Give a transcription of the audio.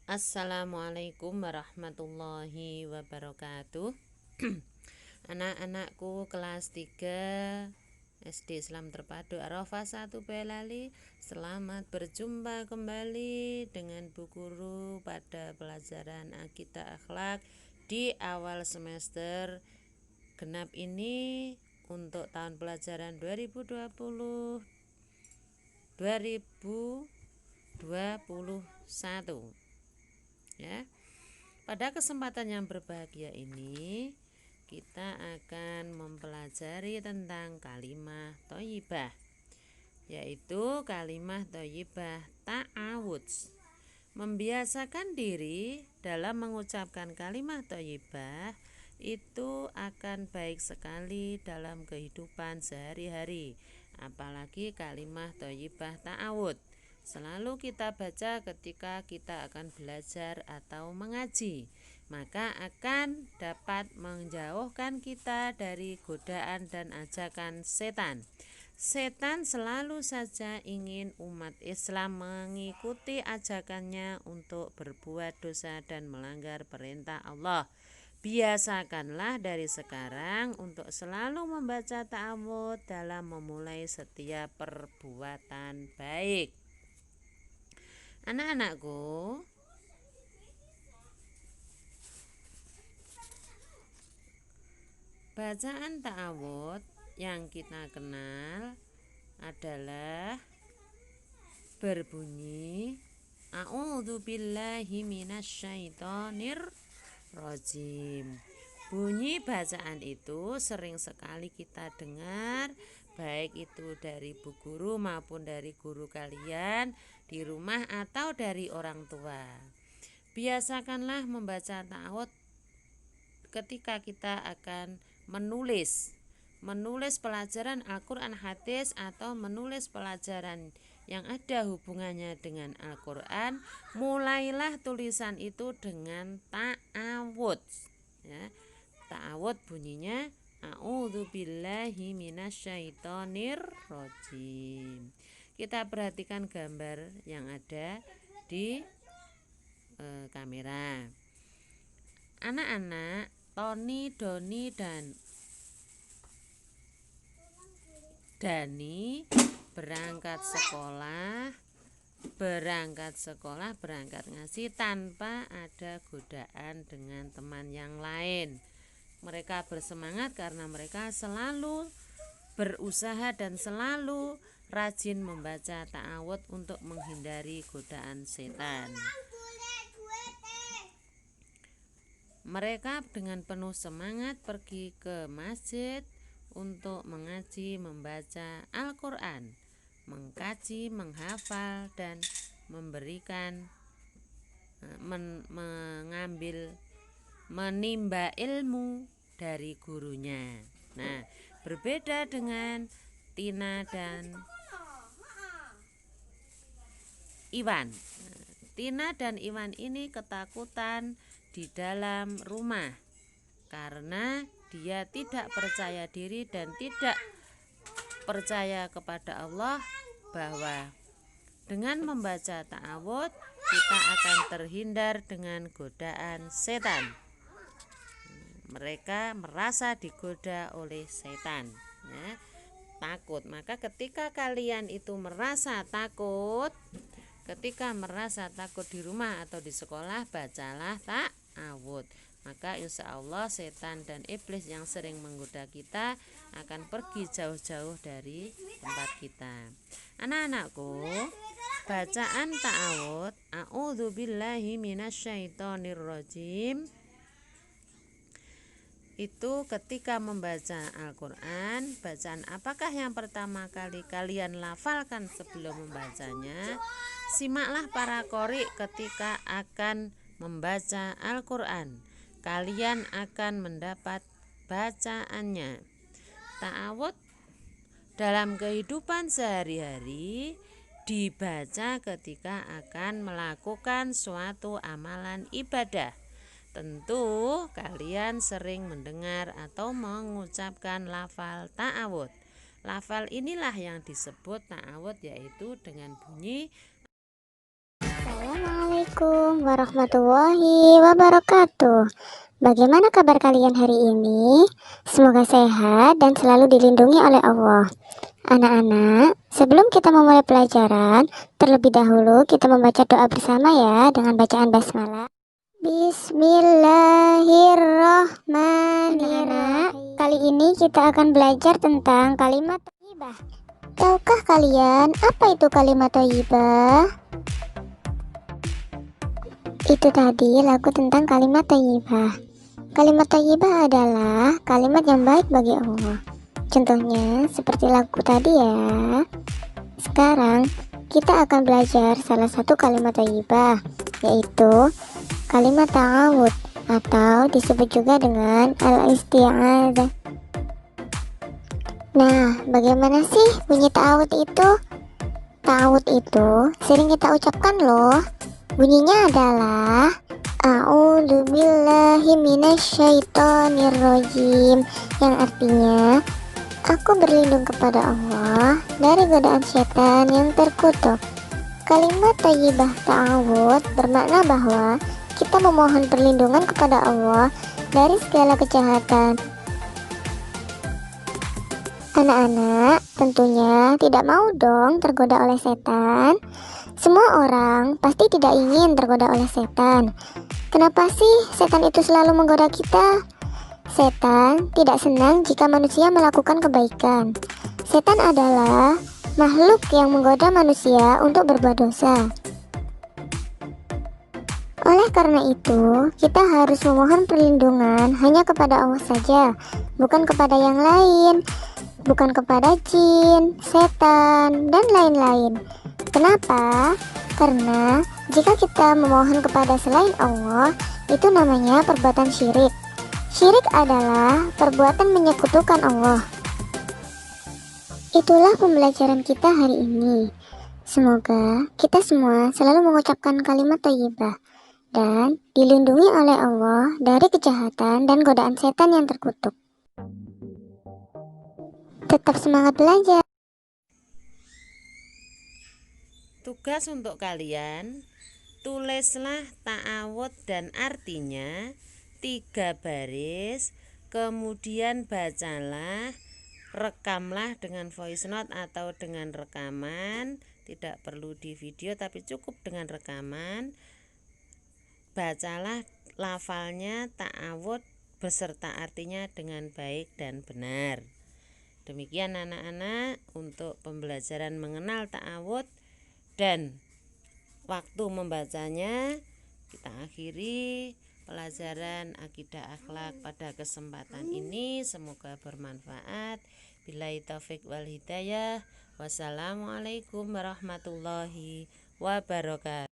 Assalamualaikum warahmatullahi wabarakatuh. Anak-anakku kelas 3 SD Islam Terpadu Arafah 1 Boyolali, selamat berjumpa kembali dengan Bu Guru pada pelajaran Akidah Akhlak di awal semester genap ini untuk tahun pelajaran 2020 2021. Ya, pada kesempatan yang berbahagia ini kita akan mempelajari tentang kalimah thayyibah, yaitu kalimah thayyibah ta'awudz. Membiasakan diri dalam mengucapkan kalimah thayyibah itu akan baik sekali dalam kehidupan sehari-hari, apalagi kalimah thayyibah ta'awudz. Selalu kita baca ketika kita akan belajar atau mengaji, maka akan dapat menjauhkan kita dari godaan dan ajakan setan. Setan selalu saja ingin umat Islam mengikuti ajakannya untuk berbuat dosa dan melanggar perintah Allah. Biasakanlah dari sekarang untuk selalu membaca ta'awudz dalam memulai setiap perbuatan baik. Anak-anakku, bacaan ta'awudz yang kita kenal adalah berbunyi A'udzubillahi minasyaitonir rajim. Bunyi bacaan itu sering sekali kita dengar, baik itu dari bu guru maupun dari guru kalian di rumah atau dari orang tua. Biasakanlah membaca ta'awudz ketika kita akan menulis pelajaran Al-Quran hadis atau menulis pelajaran yang ada hubungannya dengan Al-Quran. Mulailah tulisan itu dengan ta'awudz, ya. Ta'awudz bunyinya A'udzubillahi minasyaitonir rajim. Kita perhatikan gambar yang ada di kamera. Anak-anak Tony, Doni, dan Dani berangkat ngaji tanpa ada godaan dengan teman yang lain. Mereka bersemangat karena mereka selalu berusaha dan selalu rajin membaca ta'awudz untuk menghindari godaan setan. Mereka dengan penuh semangat pergi ke masjid untuk mengaji, membaca Al-Quran, mengkaji, menghafal, dan menimba ilmu dari gurunya. Nah, berbeda dengan Tina dan Iwan. Tina dan Iwan ini ketakutan di dalam rumah karena dia tidak percaya diri dan tidak percaya kepada Allah bahwa dengan membaca ta'awudz kita akan terhindar dengan godaan setan. Mereka merasa digoda oleh setan, ya, takut. Maka ketika kalian itu merasa takut di rumah atau di sekolah, bacalah ta'awudz. Maka insya Allah setan dan iblis yang sering menggoda kita akan pergi jauh-jauh dari tempat kita. Anak-anakku, bacaan ta'awudz A'udzubillahi minasyaitonir rajim itu ketika membaca Al-Quran, bacaan apakah yang pertama kali kalian lafalkan sebelum membacanya? Simaklah para qori ketika akan membaca Al-Quran. Kalian akan mendapat bacaannya. Ta'awudz dalam kehidupan sehari-hari dibaca ketika akan melakukan suatu amalan ibadah. Tentu kalian sering mendengar atau mengucapkan lafal ta'awudz. Lafal inilah yang disebut ta'awudz, yaitu dengan bunyi Assalamualaikum Assalamualaikum warahmatullahi wabarakatuh. Bagaimana kabar kalian hari ini? Semoga sehat dan selalu dilindungi oleh Allah. Anak-anak, sebelum kita memulai pelajaran, terlebih dahulu kita membaca doa bersama ya dengan bacaan basmalah. Bismillahirrahmanirrahim. Kali ini kita akan belajar tentang kalimat thayyibah. Tahukah kalian apa itu kalimat thayyibah? Itu tadi lagu tentang kalimat thayyibah. Kalimat thayyibah adalah kalimat yang baik bagi Allah. Contohnya seperti lagu tadi ya. Sekarang kita akan belajar salah satu kalimat thayyibah, yaitu kalimat ta'awud atau disebut juga dengan al-isti'adzah. Nah, bagaimana sih bunyi ta'awud itu? Ta'awud itu sering kita ucapkan loh. Bunyinya adalah A'udzubillahi minasyaitonirrajim, yang artinya aku berlindung kepada Allah dari godaan setan yang terkutuk. Kalimat thayyibah ta'awud bermakna bahwa kita memohon perlindungan kepada Allah dari segala kejahatan. Anak-anak tentunya tidak mau dong tergoda oleh setan. Semua orang pasti tidak ingin tergoda oleh setan. Kenapa sih setan itu selalu menggoda kita? Setan tidak senang jika manusia melakukan kebaikan. Setan adalah makhluk yang menggoda manusia untuk berbuat dosa. Oleh karena itu, kita harus memohon perlindungan hanya kepada Allah saja, bukan kepada yang lain, bukan kepada jin, setan, dan lain-lain. Kenapa? Karena jika kita memohon kepada selain Allah, itu namanya perbuatan syirik. Syirik adalah perbuatan menyekutukan Allah. Itulah pembelajaran kita hari ini. Semoga kita semua selalu mengucapkan kalimat thayyibah dan dilindungi oleh Allah dari kejahatan dan godaan setan yang terkutuk. Tetap semangat belajar. Tugas untuk kalian, tulislah ta'awud dan artinya 3 baris, kemudian bacalah, rekamlah dengan voice note atau dengan rekaman, tidak perlu di video tapi cukup dengan rekaman. Bacalah lafalnya ta'awud beserta artinya dengan baik dan benar. Demikian anak-anak untuk pembelajaran mengenal ta'awud, dan waktu membacanya kita akhiri pelajaran akidah akhlak pada kesempatan ini. Semoga bermanfaat. Billahi taufik wal hidayah. Wassalamualaikum warahmatullahi wabarakatuh.